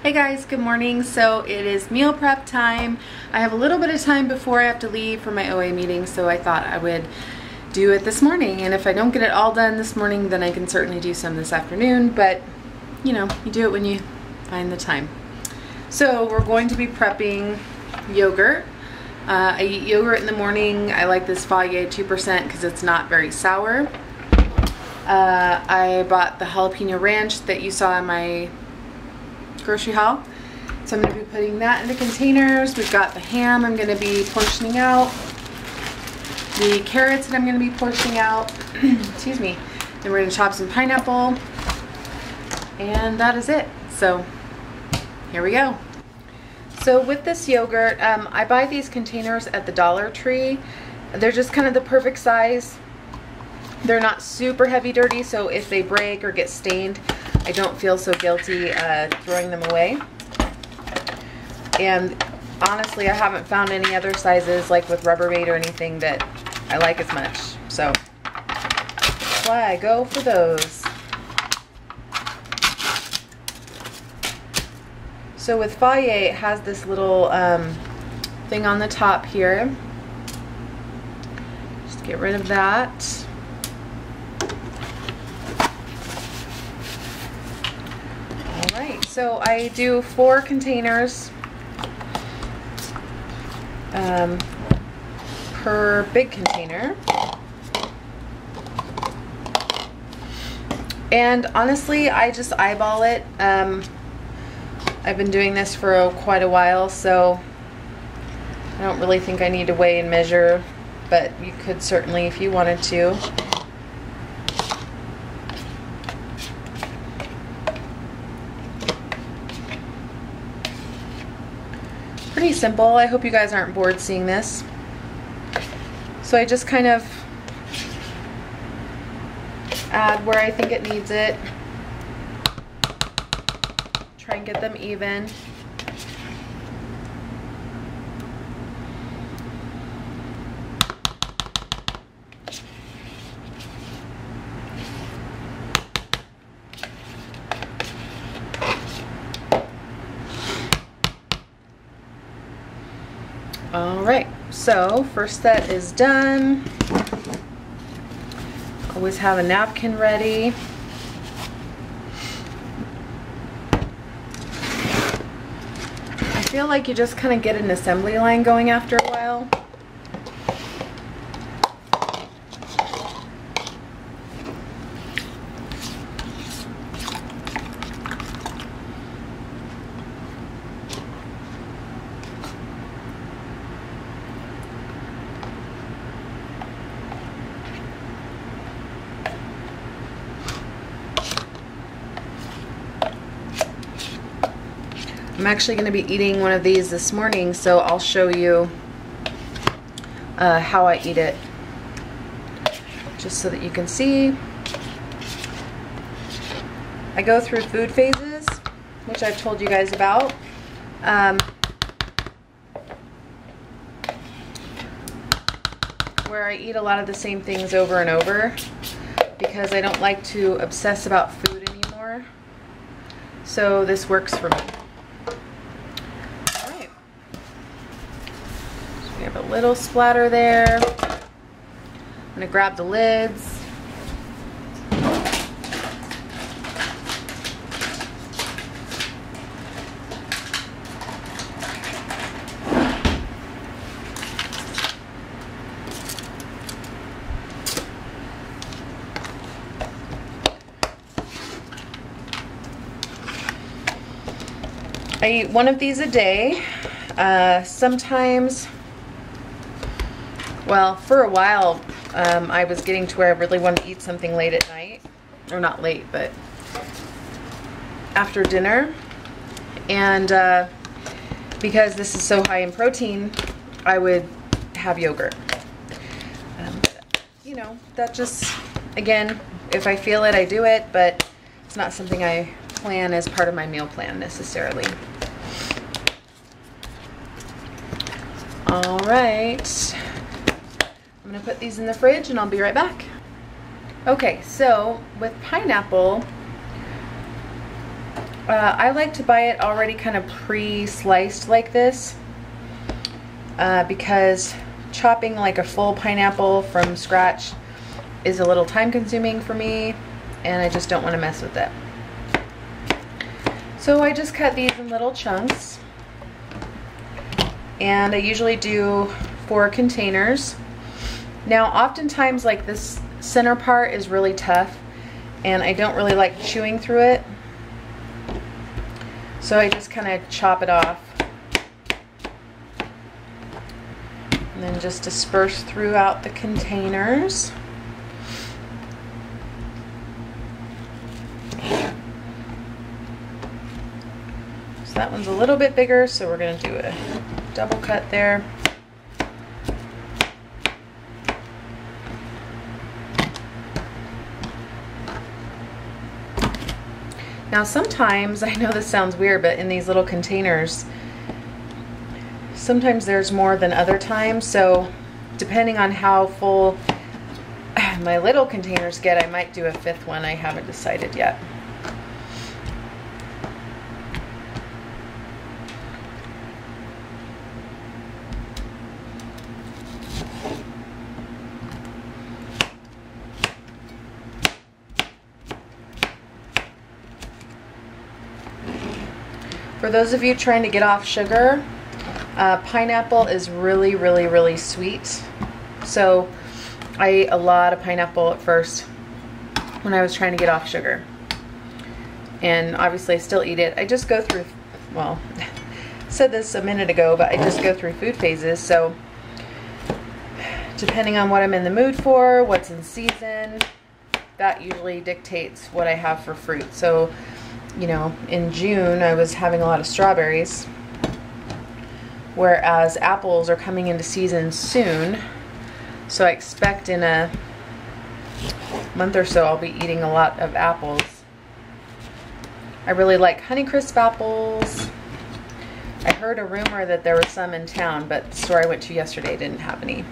Hey guys, good morning. So it is meal prep time. I have a little bit of time before I have to leave for my OA meeting, so I thought I would do it this morning. And if I don't get it all done this morning, then I can certainly do some this afternoon, but you know, you do it when you find the time. So we're going to be prepping yogurt. I eat yogurt in the morning. I like this Fage 2% because it's not very sour. I bought the jalapeno ranch that you saw in my grocery haul. So I'm going to be putting that into containers. We've got the ham I'm going to be portioning out. The carrots that I'm going to be portioning out. Excuse me. Then we're going to chop some pineapple. And that is it. So here we go. So with this yogurt, I buy these containers at the Dollar Tree. They're just kind of the perfect size. They're not super heavy dirty, so if they break or get stained, I don't feel so guilty throwing them away. And honestly, I haven't found any other sizes like with Rubbermaid or anything that I like as much. So that's why I go for those. So with Fage, it has this little thing on the top here. Just get rid of that. So I do 4 containers per big container. And honestly, I just eyeball it. I've been doing this for quite a while, so I don't really think I need to weigh and measure, but you could certainly if you wanted to. Pretty simple. I hope you guys aren't bored seeing this. So I just kind of add where I think it needs it. Try and get them even. Alright, so first set is done. Always have a napkin ready. I feel like you just kind of get an assembly line going after a while. I'm actually going to be eating one of these this morning, so I'll show you how I eat it, just so that you can see. I go through food phases, which I've told you guys about. Where I eat a lot of the same things over and over, because I don't like to obsess about food anymore. So this works for me. We have a little splatter there. I'm going to grab the lids. I eat one of these a day. Sometimes, well, for a while, I was getting to where I really wanted to eat something late at night. Or not late, but after dinner. And because this is so high in protein, I would have yogurt. You know, that just, again, if I feel it, I do it, but it's not something I plan as part of my meal plan necessarily. All right. I'm going to put these in the fridge and I'll be right back. Okay, so with pineapple, I like to buy it already kind of pre-sliced like this because chopping like a full pineapple from scratch is a little time consuming for me, and I just don't want to mess with it. So I just cut these in little chunks, and I usually do 4 containers. Now oftentimes like this center part is really tough and I don't really like chewing through it, so I just kind of chop it off and then just disperse throughout the containers. So that one's a little bit bigger, so we're going to do a double cut there. Now sometimes, I know this sounds weird, but in these little containers, sometimes there's more than other times, so depending on how full my little containers get, I might do a 5th one. I haven't decided yet. For those of you trying to get off sugar, pineapple is really sweet. So I ate a lot of pineapple at first when I was trying to get off sugar. And obviously I still eat it. I just go through, well, I said this a minute ago, but I just go through food phases. So depending on what I'm in the mood for, what's in season, that usually dictates what I have for fruit. So, you know, in June I was having a lot of strawberries, whereas apples are coming into season soon. So I expect in a month or so I'll be eating a lot of apples. I really like Honeycrisp apples. I heard a rumor that there were some in town, but the store I went to yesterday didn't have any.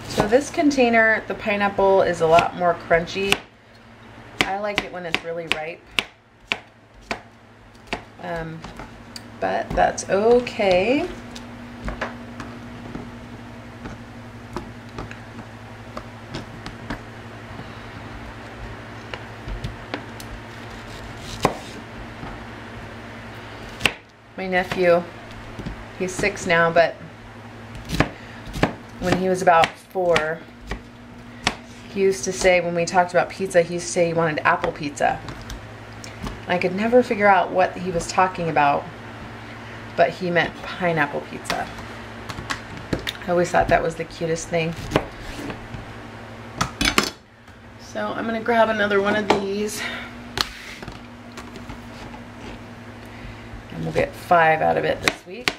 So this container, the pineapple is a lot more crunchy. I like it when it's really ripe. But that's okay. My nephew, he's 6 now, but when he was about 4, he used to say, when we talked about pizza, he used to say he wanted apple pizza. I could never figure out what he was talking about, but he meant pineapple pizza. I always thought that was the cutest thing. So I'm going to grab another one of these. And we'll get 5 out of it this week.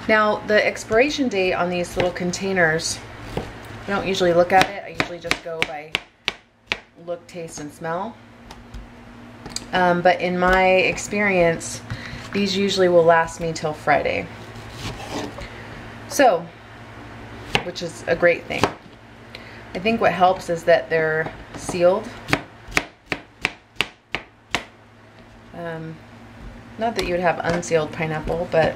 Now, the expiration date on these little containers, I don't usually look at it. I usually just go by look, taste, and smell. But in my experience, these usually will last me till Friday. So, which is a great thing. I think what helps is that they're sealed. Not that you would have unsealed pineapple, but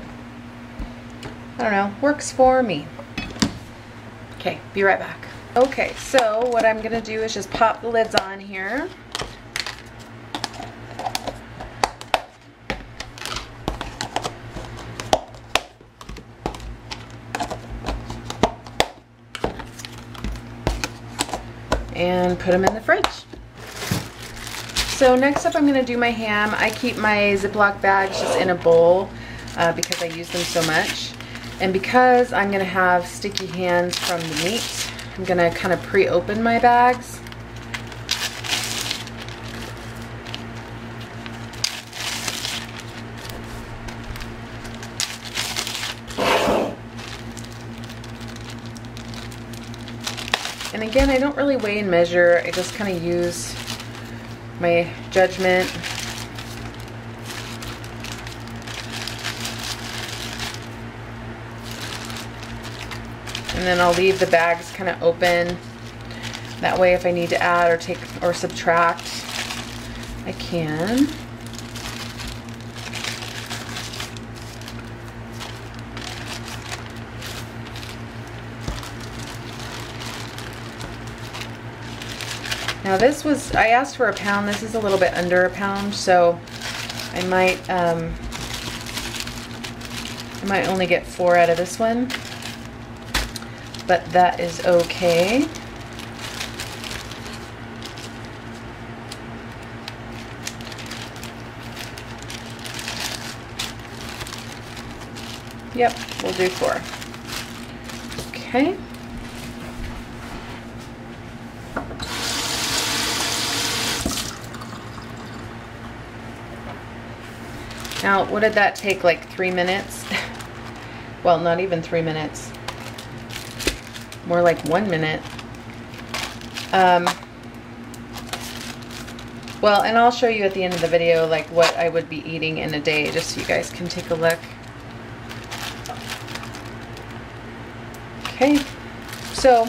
I don't know, works for me. Okay, be right back. Okay, so what I'm gonna do is just pop the lids on here. And put them in the fridge. So next up I'm going to do my ham. I keep my Ziploc bags just in a bowl because I use them so much. And because I'm going to have sticky hands from the meat, I'm going to kind of pre-open my bags. And again, I don't really weigh and measure. I just kind of use my judgment. And then I'll leave the bags kind of open. That way if I need to add or take or subtract, I can. Now this was, I asked for a pound. This is a little bit under a pound, so I might only get 4 out of this one, but that is okay. Yep, we'll do 4. Okay. Now, what did that take, like 3 minutes? Well, not even 3 minutes. More like 1 minute. Well, and I'll show you at the end of the video, like what I would be eating in a day, just so you guys can take a look. Okay, so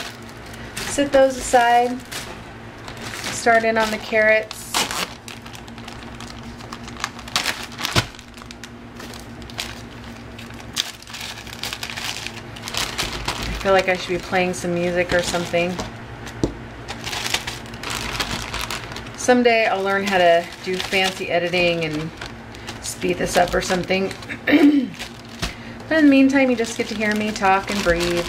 set those aside. Start in on the carrots. I feel like I should be playing some music or something. Someday I'll learn how to do fancy editing and speed this up or something. But in the meantime, you just get to hear me talk and breathe.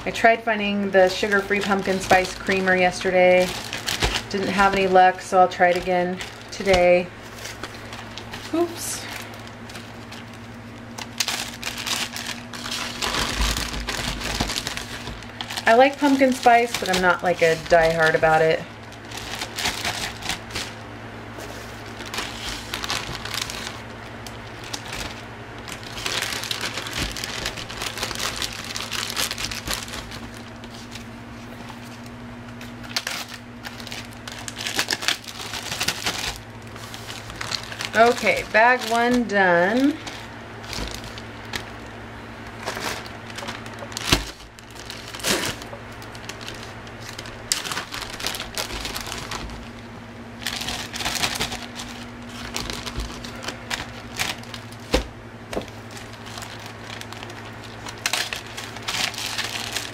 I tried finding the sugar-free pumpkin spice creamer yesterday. Didn't have any luck, so I'll try it again today. Oops. I like pumpkin spice, but I'm not like a diehard about it. Okay, bag 1 done.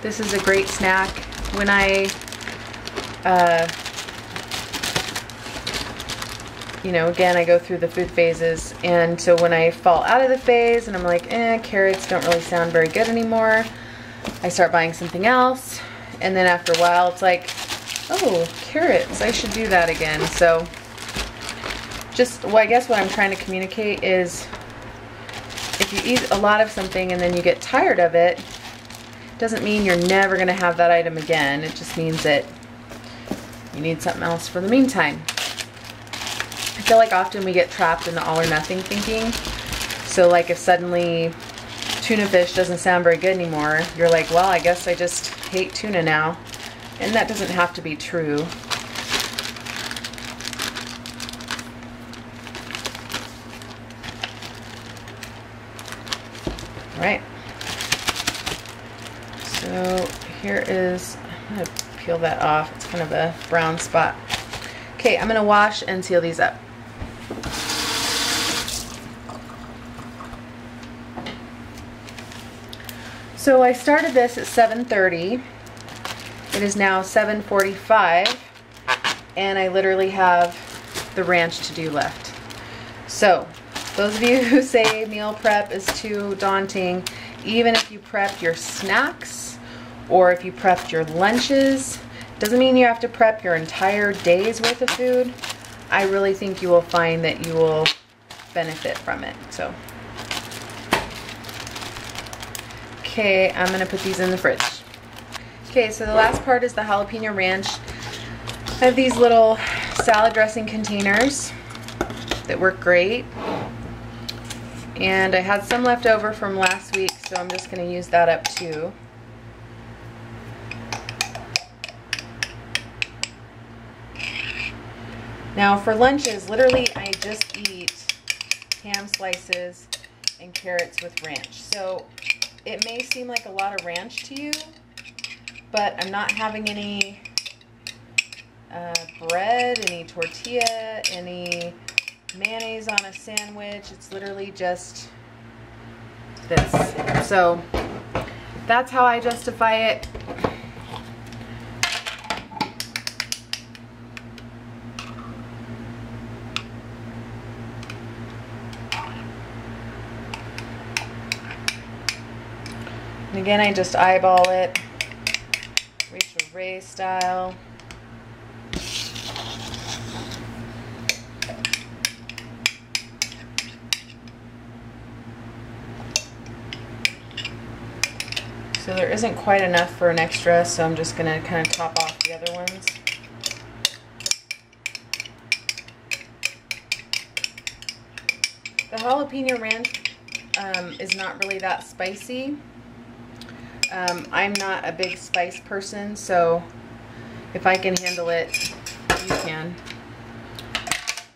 This is a great snack when you know, again, I go through the food phases, and so when I fall out of the phase and I'm like, carrots don't really sound very good anymore, I start buying something else, and then after a while it's like, oh, carrots, I should do that again. So just, well, I guess what I'm trying to communicate is if you eat a lot of something and then you get tired of it, doesn't mean you're never going to have that item again. It just means that you need something else for the meantime. I feel like often we get trapped in the all or nothing thinking. So like if suddenly tuna fish doesn't sound very good anymore, you're like, well, I guess I just hate tuna now. And that doesn't have to be true. All right. So here is, I'm going to peel that off. It's kind of a brown spot. Okay, I'm going to wash and seal these up. So I started this at 7:30. It is now 7:45, and I literally have the ranch to do left. So those of you who say meal prep is too daunting, even if you prep your snacks or if you prepped your lunches, doesn't mean you have to prep your entire day's worth of food. I really think you will find that you will benefit from it. So, okay, I'm gonna put these in the fridge. Okay, so the last part is the jalapeno ranch. I have these little salad dressing containers that work great. And I had some left over from last week, so I'm just gonna use that up too. Now for lunches, literally I just eat ham slices and carrots with ranch. So it may seem like a lot of ranch to you, but I'm not having any bread, any tortilla, any mayonnaise on a sandwich. It's literally just this. So that's how I justify it. And again, I just eyeball it, Rachel Ray style. So there isn't quite enough for an extra, so I'm just going to kind of top off the other ones. The jalapeno ranch is not really that spicy. I'm not a big spice person, so if I can handle it, you can.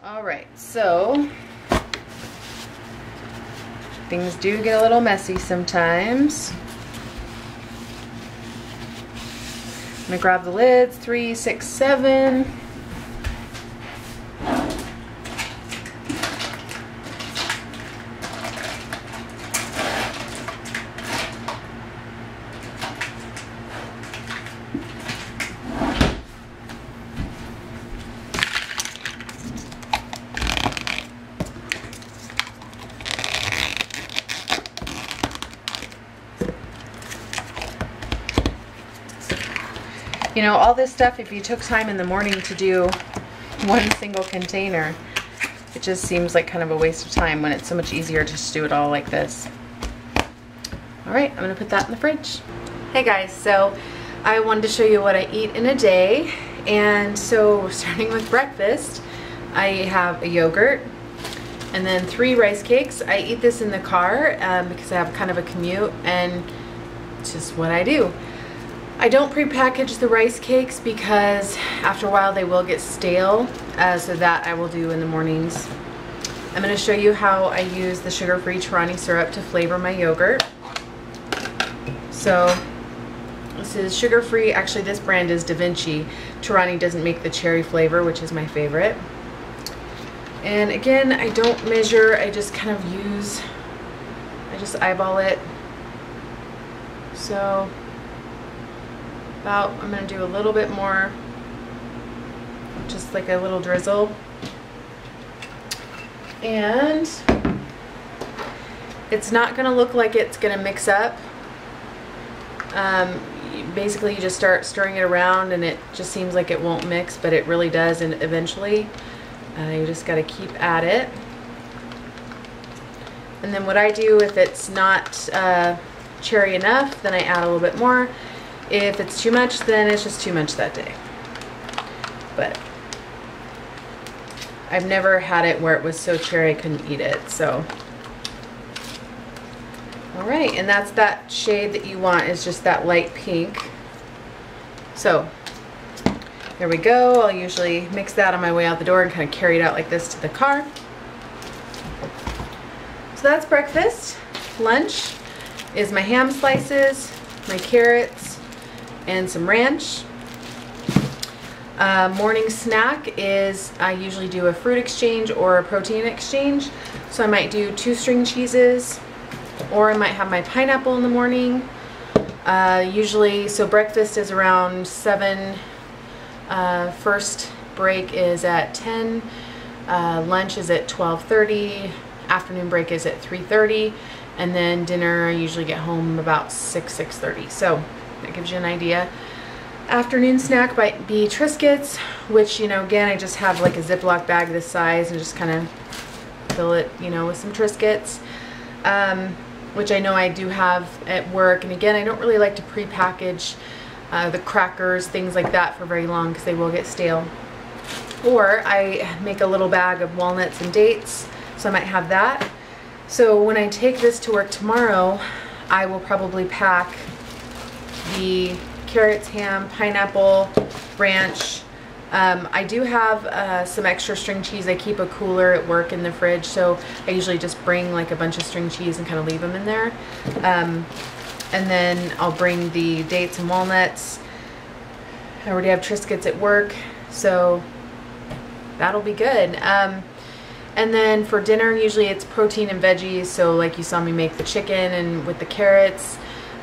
Alright, so things do get a little messy sometimes. I'm going to grab the lids, 3, 6, 7. You know, all this stuff, if you took time in the morning to do one single container, it just seems like kind of a waste of time when it's so much easier to just do it all like this. Alright, I'm going to put that in the fridge. Hey guys, so I wanted to show you what I eat in a day. And so starting with breakfast, I have a yogurt and then 3 rice cakes. I eat this in the car because I have kind of a commute, and it's just what I do. I don't pre-package the rice cakes because after a while they will get stale, so that I will do in the mornings. I'm going to show you how I use the sugar-free Torani syrup to flavor my yogurt. So this is sugar-free. Actually, this brand is Da Vinci. Torani doesn't make the cherry flavor, which is my favorite. And again, I don't measure, I just kind of use, I just eyeball it. So I'm going to do a little bit more, just like a little drizzle. And it's not going to look like it's going to mix up. Basically you just start stirring it around and it just seems like it won't mix, but it really does, and eventually you just got to keep at it. And then what I do, if it's not cherry enough, then I add a little bit more. If it's too much, then it's just too much that day. But I've never had it where it was so cherry I couldn't eat it. So, alright, and that's that shade that you want, is just that light pink. So, there we go. I'll usually mix that on my way out the door and kind of carry it out like this to the car. So that's breakfast. Lunch is my ham slices, my carrots, and some ranch. Morning snack is, I usually do a fruit exchange or a protein exchange. So I might do 2 string cheeses, or I might have my pineapple in the morning. Usually, so breakfast is around 7. First break is at 10. Lunch is at 12:30. Afternoon break is at 3:30. And then dinner, I usually get home about 6:30. So that gives you an idea. Afternoon snack might be Triscuits, which, you know, again, I just have like a Ziploc bag this size and just kind of fill it, you know, with some Triscuits, which I know I do have at work. And again, I don't really like to pre-package the crackers, things like that, for very long because they will get stale. Or I make a little bag of walnuts and dates, so I might have that. So when I take this to work tomorrow, I will probably pack the carrots, ham, pineapple, ranch, I do have some extra string cheese. I keep a cooler at work in the fridge, so I usually just bring like a bunch of string cheese and kind of leave them in there. And then I'll bring the dates and walnuts. I already have Triscuits at work, so that'll be good. And then for dinner, usually it's protein and veggies. So like you saw me make the chicken and with the carrots.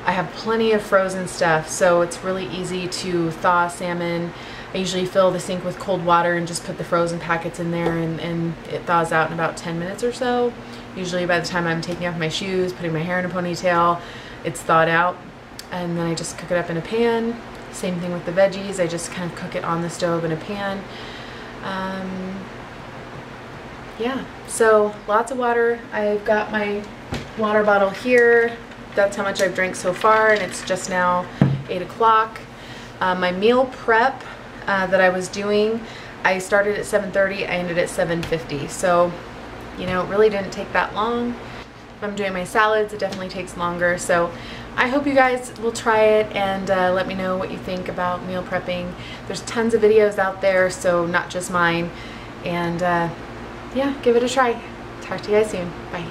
I have plenty of frozen stuff, so it's really easy to thaw salmon. I usually fill the sink with cold water and just put the frozen packets in there, and it thaws out in about 10 minutes or so. Usually by the time I'm taking off my shoes, putting my hair in a ponytail, it's thawed out. And then I just cook it up in a pan. Same thing with the veggies. I just kind of cook it on the stove in a pan. Yeah, so lots of water. I've got my water bottle here. That's how much I've drank so far, and it's just now 8 o'clock. My meal prep that I was doing, I started at 7:30, I ended at 7:50. So, you know, it really didn't take that long. If I'm doing my salads, it definitely takes longer. So I hope you guys will try it and let me know what you think about meal prepping. There's tons of videos out there, so not just mine. And yeah, give it a try. Talk to you guys soon. Bye.